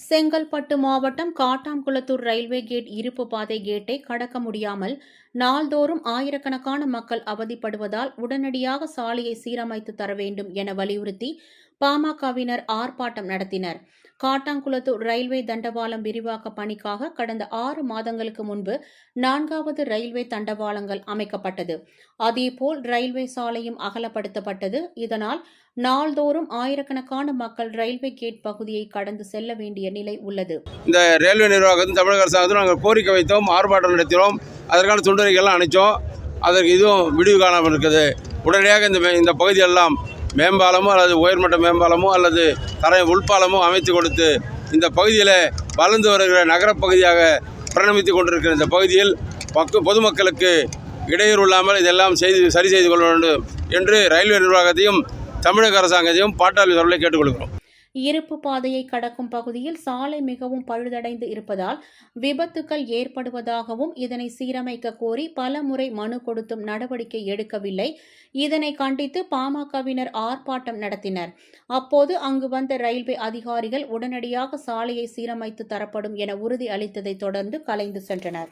செங்கல்பட்டு மாவட்டம் Kattankulathur railway gate இருப்பு பாதை கேட்டை கடக்க முடியாமல் நாள்தோறும் ஆயிரக்கணக்கான மக்கள் அவதிப்படுவதால் உடனடியாக சாலையை சீரமைத்து தர வேண்டும் என வலியுறுத்தி பாமகவினர் ஆர்ப்பாட்டம் நடத்தினர். காட்டாங்குளத்தூர் ரயில்வே தண்டவாளம் விரிவாக்க பணிக்காக கடந்த 6 மாதங்களுக்கு முன்பு 4வது ரயில்வே தண்டவாளங்கள் அமைக்கப்பட்டது. அதேபோல் ரயில்வே சாலையும் அகலப்படுத்தப்பட்டது. இதனால் நாள்தோறும் ஆயிரக்கணக்கான மக்கள் ரயில்வே கேட் பகுதியை கடந்து செல்ல வேண்டிய நிலை உள்ளது. இந்த ரயில்வே நிர்வாகத்தில் தமிழக அரசாங்கத்தில் நாங்கள் கோரிக்கை வைத்தோம், ஆர்ப்பாட்டம் நடத்தினோம், அதற்கான துண்டறிக்கைகள்லாம் அனுப்பிச்சோம். அதற்கு இதுவும் விடிவு காணாமல் இருக்குது. உடனடியாக இந்த பகுதியெல்லாம் மேம்பாலமோ அல்லது உயர்மட்ட மேம்பாலமோ அல்லது தரை உள்பாலமோ அமைத்து கொடுத்து இந்த பகுதியில் வளர்ந்து வருகிற நகரப்பகுதியாக பரிணமித்து கொண்டிருக்கிற இந்த பகுதியில் பொதுமக்களுக்கு இடையூறு இல்லாமல் இதெல்லாம் சரி செய்து கொள்ள வேண்டும் என்று ரயில்வே நிர்வாகத்தையும் தமிழக அரசாங்கத்தையும் பாட்டாளி சார்பில் கேட்டுக்கொள்கிறோம். இருப்பு பாதையை கடக்கும் பகுதியில் சாலை மிகவும் பழுதடைந்து இருப்பதால் விபத்துக்கள் ஏற்படுவதாகவும் இதனை சீரமைக்க கோரி பல முறை மனு கொடுத்தும் நடவடிக்கை எடுக்கவில்லை. இதனை கண்டித்து பாமகவினர் ஆர்ப்பாட்டம் நடத்தினர். அப்போது அங்கு வந்த ரயில்வே அதிகாரிகள் உடனடியாக சாலையை சீரமைத்து தரப்படும் என உறுதி அளித்ததை தொடர்ந்து கலைந்து சென்றனர்.